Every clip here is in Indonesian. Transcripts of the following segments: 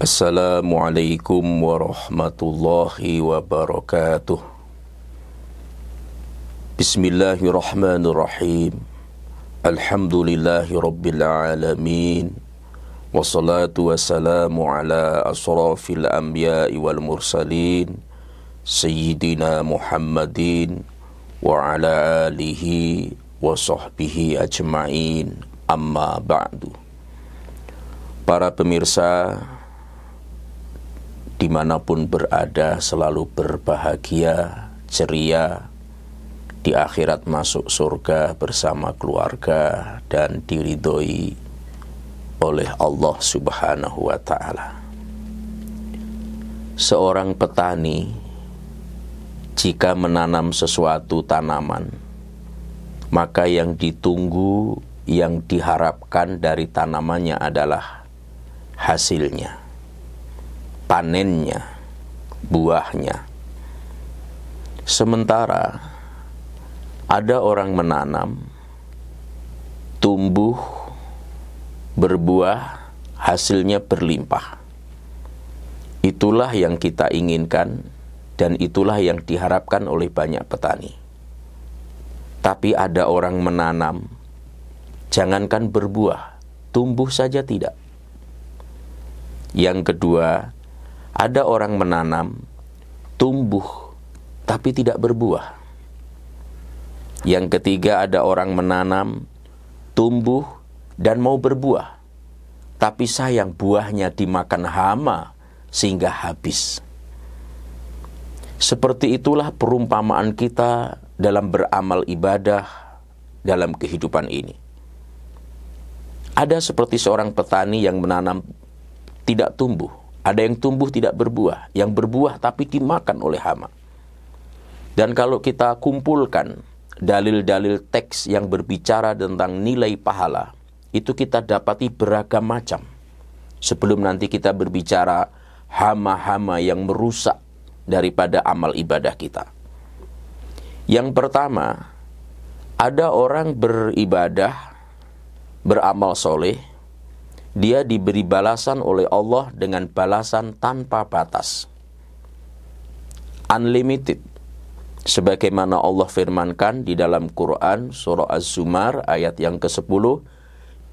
Assalamualaikum warahmatullahi wabarakatuh. Bismillahirrahmanirrahim. Alhamdulillahi rabbil alamin. Wassalatu wassalamu ala asrafil anbiya'i wal mursalin Sayyidina Muhammadin wa ala alihi wa sahbihi ajma'in. Amma ba'du. Para pemirsa dimanapun berada, selalu berbahagia, ceria, di akhirat masuk surga bersama keluarga dan diridhoi oleh Allah Subhanahu wa ta'ala. Seorang petani jika menanam sesuatu tanaman, maka yang ditunggu, yang diharapkan dari tanamannya adalah hasilnya, panennya, buahnya. Sementara ada orang menanam, tumbuh, berbuah, hasilnya berlimpah. Itulah yang kita inginkan dan itulah yang diharapkan oleh banyak petani. Tapi ada orang menanam, jangankan berbuah, tumbuh saja tidak. Yang kedua, ada orang menanam, tumbuh, tapi tidak berbuah. Yang ketiga, ada orang menanam, tumbuh, dan mau berbuah, tapi sayang buahnya dimakan hama sehingga habis. Seperti itulah perumpamaan kita dalam beramal ibadah dalam kehidupan ini. Ada seperti seorang petani yang menanam tidak tumbuh, ada yang tumbuh tidak berbuah, yang berbuah tapi dimakan oleh hama. Dan kalau kita kumpulkan dalil-dalil teks yang berbicara tentang nilai pahala, itu kita dapati beragam macam. Sebelum nanti kita berbicara hama-hama yang merusak daripada amal ibadah kita. Yang pertama, ada orang beribadah, beramal soleh, dia diberi balasan oleh Allah dengan balasan tanpa batas, unlimited. Sebagaimana Allah firmankan di dalam Quran surah Az-Zumar ayat yang ke-10,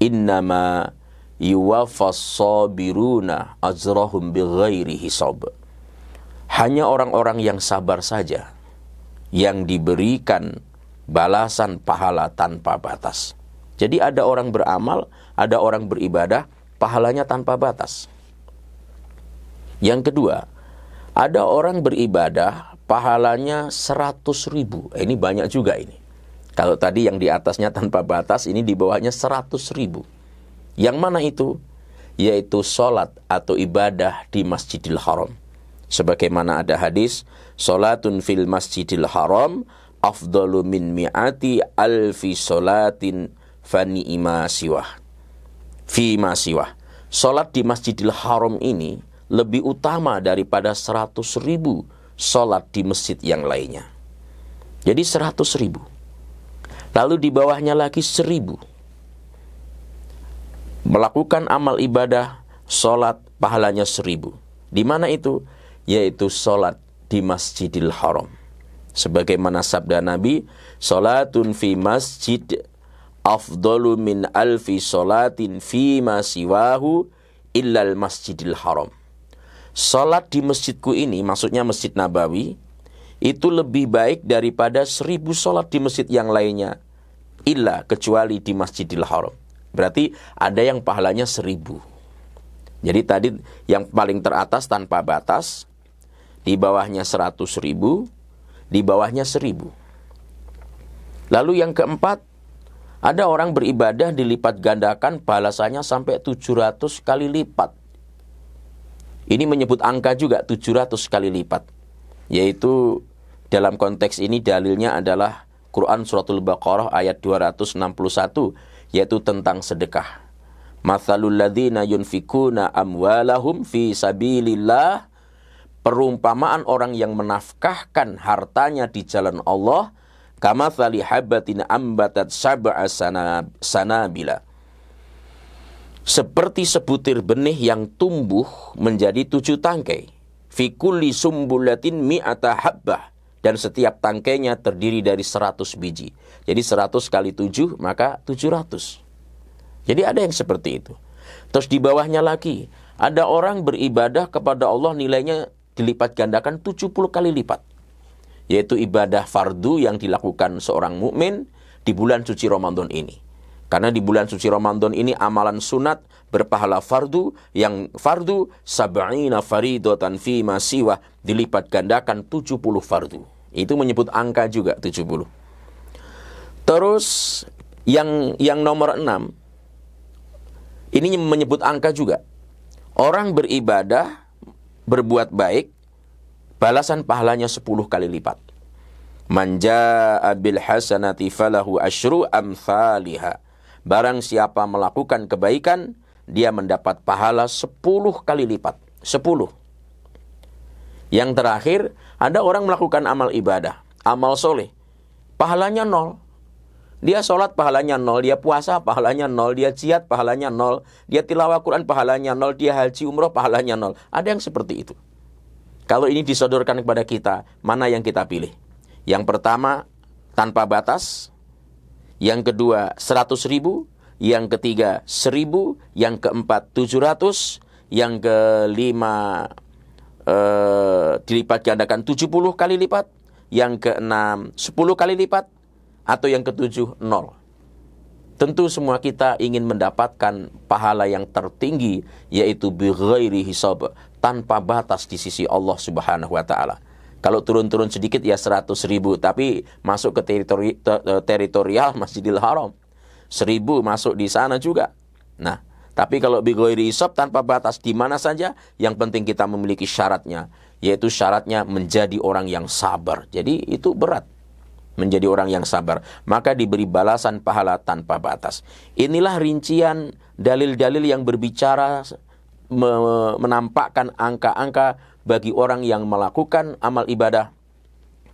innama yuwaffas sabiruna ajrahum bighairi hisab. Hanya orang-orang yang sabar saja yang diberikan balasan pahala tanpa batas. Jadi ada orang beramal, ada orang beribadah, pahalanya tanpa batas. Yang kedua, ada orang beribadah, pahalanya 100.000. Ini banyak juga ini. Kalau tadi yang di atasnya tanpa batas, ini di bawahnya 100.000. Yang mana itu? Yaitu sholat atau ibadah di Masjidil Haram. Sebagaimana ada hadis, sholatun fil Masjidil Haram afdalu min mi'ati alfi sholatin fani'ima siwah. Fima siwah. Sholat di Masjidil Haram ini lebih utama daripada 100.000 sholat di masjid yang lainnya. Jadi 100.000. Lalu di bawahnya lagi 1.000. Melakukan amal ibadah, sholat, pahalanya 1.000. Di mana itu? Yaitu sholat di Masjidil Haram. Sebagaimana sabda Nabi, sholatun fi masjid afdalu min alfi sholatin fima siwahu illal Masjidil Haram. Sholat di masjidku ini, maksudnya Masjid Nabawi, itu lebih baik daripada 1.000 sholat di masjid yang lainnya, illa kecuali di Masjidil Haram. Berarti ada yang pahalanya 1.000. Jadi tadi yang paling teratas tanpa batas, di bawahnya 100.000, di bawahnya 1.000. Lalu yang keempat, ada orang beribadah dilipat gandakan balasannya sampai 700 kali lipat. Ini menyebut angka juga 700 kali lipat. Yaitu dalam konteks ini dalilnya adalah Quran Suratul Baqarah ayat 261, yaitu tentang sedekah. Mathalul ladzina yunfikuna amwalahum fi sabilillah. Perumpamaan orang yang menafkahkan hartanya di jalan Allah, kamatsali habatin ambatat sab'a sanabila. seperti sebutir benih yang tumbuh menjadi 7 tangkai. Fi kulli sumbulatin mi'ata habbah. Dan setiap tangkainya terdiri dari 100 biji. Jadi 100 kali 7 maka 700. Jadi ada yang seperti itu. Terus di bawahnya lagi, ada orang beribadah kepada Allah nilainya dilipat gandakan 70 kali lipat. Yaitu ibadah fardu yang dilakukan seorang mukmin di bulan suci Ramadan ini. Karena di bulan suci Ramadan ini amalan sunat berpahala fardu, yang fardu sab'ina faridatan fi ma siwa dilipat gandakan 70 fardu. Itu menyebut angka juga 70. Terus yang nomor 6 ini menyebut angka juga. Orang beribadah, berbuat baik, balasan pahalanya 10 kali lipat. Man jaa'a bil hasanati falahu asyru amsalihha. Barang siapa melakukan kebaikan, dia mendapat pahala 10 kali lipat. 10. Yang terakhir, ada orang melakukan amal ibadah, amal soleh, pahalanya 0. Dia sholat pahalanya 0, dia puasa pahalanya 0, dia jihad pahalanya 0, dia tilawah Quran pahalanya 0, dia haji umroh pahalanya 0. Ada yang seperti itu. Kalau ini disodorkan kepada kita, mana yang kita pilih? Yang pertama, tanpa batas. Yang kedua, 100.000. Yang ketiga, 1.000. Yang keempat, 700. Yang kelima, dilipat gandakan 70 kali lipat. Yang keenam, 10 kali lipat. Atau yang ketujuh, 0. Tentu semua kita ingin mendapatkan pahala yang tertinggi, yaitu bighairi hisab, tanpa batas di sisi Allah Subhanahu wa ta'ala. Kalau turun-turun sedikit ya 100.000, tapi masuk ke teritorial Masjidil Haram. 1.000 masuk di sana juga. Nah, tapi kalau bighairi hisab, tanpa batas di mana saja, yang penting kita memiliki syaratnya, yaitu syaratnya menjadi orang yang sabar. Jadi itu berat. Menjadi orang yang sabar, maka diberi balasan pahala tanpa batas. Inilah rincian dalil-dalil yang berbicara menampakkan angka-angka bagi orang yang melakukan amal ibadah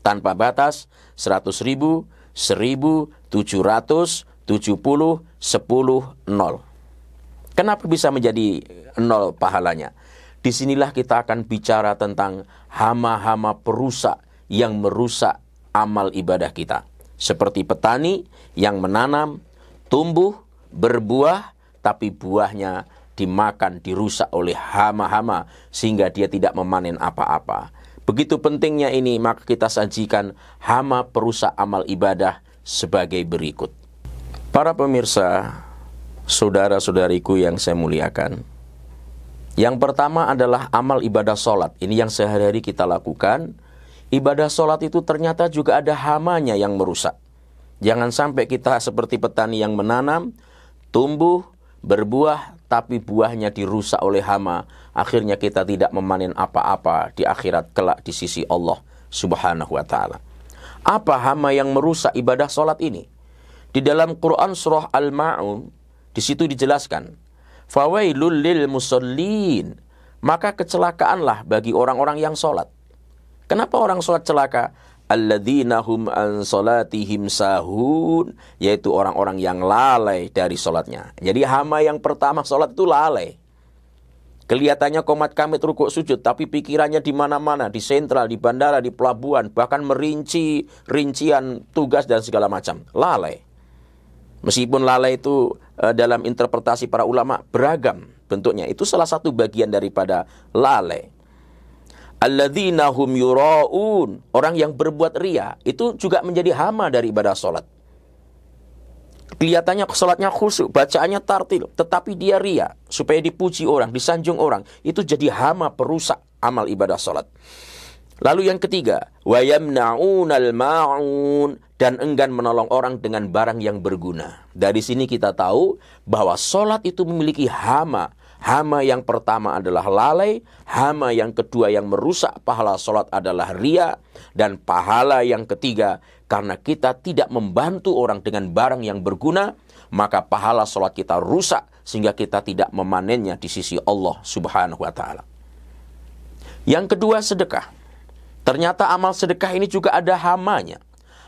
tanpa batas. 100.000, 1.000, 700, 70, 10, 0. Kenapa bisa menjadi 0 pahalanya? Disinilah kita akan bicara tentang hama-hama perusak yang merusak amal ibadah kita. Seperti petani yang menanam, tumbuh, berbuah, tapi buahnya dimakan, dirusak oleh hama-hama sehingga dia tidak memanen apa-apa. Begitu pentingnya ini, maka kita sajikan hama perusak amal ibadah sebagai berikut. Para pemirsa, saudara-saudariku yang saya muliakan, yang pertama adalah amal ibadah sholat. Ini yang sehari-hari kita lakukan. Ibadah sholat itu ternyata juga ada hamanya yang merusak. Jangan sampai kita seperti petani yang menanam, tumbuh, berbuah, tapi buahnya dirusak oleh hama. Akhirnya kita tidak memanen apa-apa di akhirat kelak di sisi Allah Subhanahu wa ta'ala. Apa hama yang merusak ibadah sholat ini? Di dalam Quran surah Al-Ma'un, di situ dijelaskan, fawailul lil musallin, maka kecelakaanlah bagi orang-orang yang sholat. Kenapa orang sholat celaka? Alladzina hum an sholatihim sahun, yaitu orang-orang yang lalai dari sholatnya. Jadi hama yang pertama sholat itu lalai. Kelihatannya komat kamit rukuk sujud, tapi pikirannya di mana-mana, di sentral, di bandara, di pelabuhan, bahkan merinci rincian tugas dan segala macam. Lalai. Meskipun lalai itu dalam interpretasi para ulama beragam bentuknya. Itu salah satu bagian daripada lalai. Alladzina hum yura'un, orang yang berbuat riya, itu juga menjadi hama dari ibadah sholat. Kelihatannya sholatnya khusyuk, bacaannya tartil, tetapi dia riya supaya dipuji orang, disanjung orang. Itu jadi hama perusak amal ibadah sholat. Lalu yang ketiga, wa yamna'unal ma'un, dan enggan menolong orang dengan barang yang berguna. Dari sini kita tahu bahwa sholat itu memiliki hama. Hama yang pertama adalah lalai, hama yang kedua yang merusak pahala sholat adalah riya, dan pahala yang ketiga, karena kita tidak membantu orang dengan barang yang berguna, maka pahala sholat kita rusak, sehingga kita tidak memanennya di sisi Allah Subhanahu wa ta'ala. Yang kedua, sedekah. Ternyata amal sedekah ini juga ada hamanya.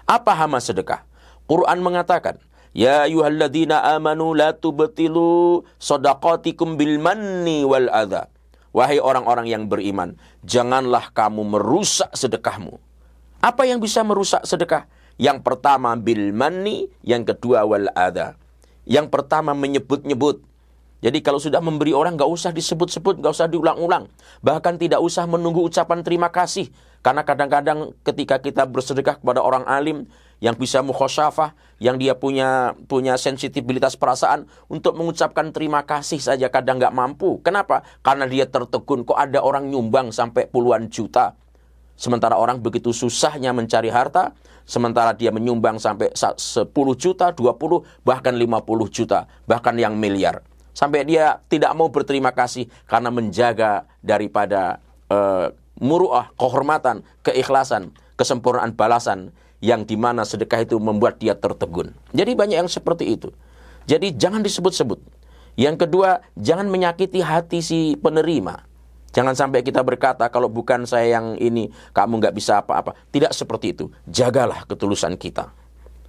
Apa hama sedekah? Quran mengatakan, Ya ayyuhalladzina amanu la tubtilu shadaqatikum bil manni wal adha. Wahai orang-orang yang beriman, janganlah kamu merusak sedekahmu. Apa yang bisa merusak sedekah? Yang pertama bil manni, yang kedua wal adha. Yang pertama menyebut-nyebut. Jadi kalau sudah memberi orang, nggak usah disebut-sebut, nggak usah diulang-ulang. Bahkan tidak usah menunggu ucapan terima kasih. Karena kadang-kadang ketika kita bersedekah kepada orang alim yang bisa mukhasyafah, yang dia punya sensitivitas perasaan, untuk mengucapkan terima kasih saja kadang nggak mampu. Kenapa? Karena dia tertegun, kok ada orang nyumbang sampai puluhan juta. Sementara orang begitu susahnya mencari harta, sementara dia menyumbang sampai 10 juta, 20, bahkan 50 juta, bahkan yang miliar. Sampai dia tidak mau berterima kasih karena menjaga daripada muru'ah, kehormatan, keikhlasan, kesempurnaan balasan yang dimana sedekah itu membuat dia tertegun. Jadi banyak yang seperti itu. Jadi jangan disebut-sebut. Yang kedua, jangan menyakiti hati si penerima. Jangan sampai kita berkata, kalau bukan saya yang ini, kamu nggak bisa apa-apa. Tidak seperti itu. Jagalah ketulusan kita,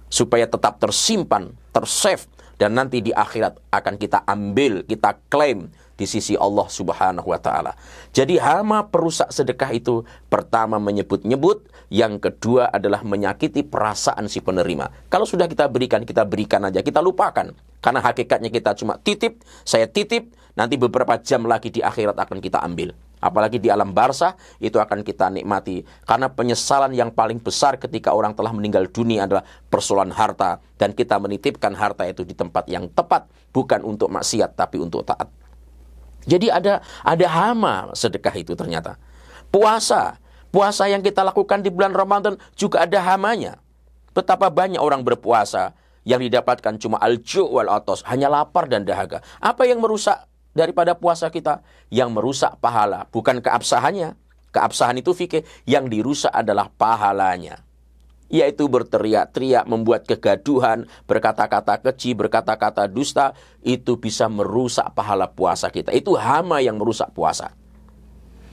supaya tetap tersimpan, tersave, dan nanti di akhirat akan kita ambil, kita klaim di sisi Allah Subhanahu wa Ta'ala. Jadi hama perusak sedekah itu, pertama menyebut-nyebut, yang kedua adalah menyakiti perasaan si penerima. Kalau sudah kita berikan aja, kita lupakan. Karena hakikatnya kita cuma titip, saya titip, nanti beberapa jam lagi di akhirat akan kita ambil. Apalagi di alam barzah, itu akan kita nikmati. Karena penyesalan yang paling besar ketika orang telah meninggal dunia adalah persoalan harta. Dan kita menitipkan harta itu di tempat yang tepat. Bukan untuk maksiat, tapi untuk taat. Jadi ada hama sedekah itu ternyata. Puasa yang kita lakukan di bulan Ramadan juga ada hamanya. Betapa banyak orang berpuasa yang didapatkan cuma al-ju' wal atos, hanya lapar dan dahaga. Apa yang merusak daripada puasa kita? Yang merusak pahala, bukan keabsahannya. Keabsahan itu fikih, yang dirusak adalah pahalanya. Yaitu berteriak-teriak, membuat kegaduhan, berkata-kata keji, berkata-kata dusta, itu bisa merusak pahala puasa kita. Itu hama yang merusak puasa.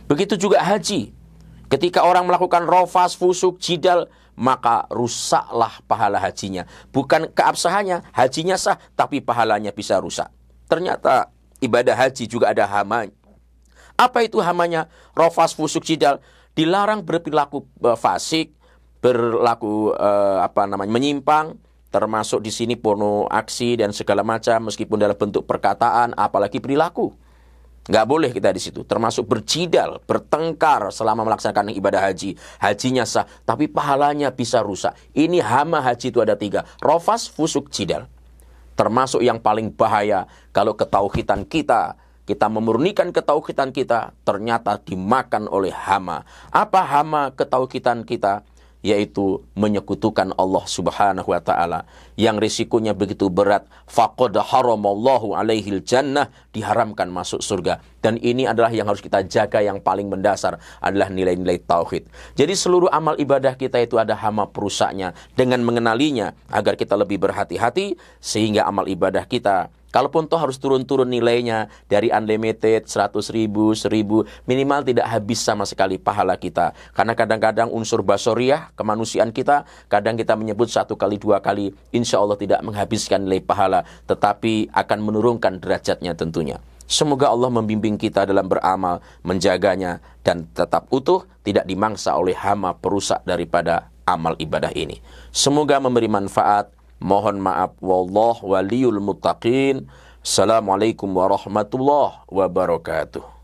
Begitu juga haji. Ketika orang melakukan rofas, fusuk, jidal, maka rusaklah pahala hajinya. Bukan keabsahannya, hajinya sah, tapi pahalanya bisa rusak. Ternyata ibadah haji juga ada hamanya. Apa itu hamanya? Rofas, fusuk, jidal. Dilarang berperilaku fasik, berlaku menyimpang, termasuk di sini porno aksi dan segala macam, meskipun dalam bentuk perkataan, apalagi perilaku. Nggak boleh kita di situ. Termasuk berjidal, bertengkar selama melaksanakan ibadah haji. Hajinya sah, tapi pahalanya bisa rusak. Ini hama haji itu ada 3. Rofas, fusuk, jidal. Termasuk yang paling bahaya kalau ketauhidan kita memurnikan ketauhidan kita, ternyata dimakan oleh hama. Apa hama ketauhidan kita? Yaitu menyekutukan Allah Subhanahu wa Ta'ala, yang risikonya begitu berat. Faqad haramallahu alaihil jannah, diharamkan masuk surga. Dan ini adalah yang harus kita jaga, yang paling mendasar adalah nilai-nilai tauhid. Jadi seluruh amal ibadah kita itu ada hama perusaknya. Dengan mengenalinya agar kita lebih berhati-hati, sehingga amal ibadah kita, kalaupun toh harus turun-turun nilainya dari unlimited 100.000, 1.000, minimal tidak habis sama sekali pahala kita. Karena kadang-kadang unsur basoriah, kemanusiaan kita, kadang kita menyebut 1 kali 2 kali, insya Allah tidak menghabiskan nilai pahala, tetapi akan menurunkan derajatnya tentunya. Semoga Allah membimbing kita dalam beramal, menjaganya, dan tetap utuh, tidak dimangsa oleh hama perusak daripada amal ibadah ini. Semoga memberi manfaat. Mohon maaf, wallahu waliyul muttaqin. Assalamualaikum warahmatullahi wabarakatuh.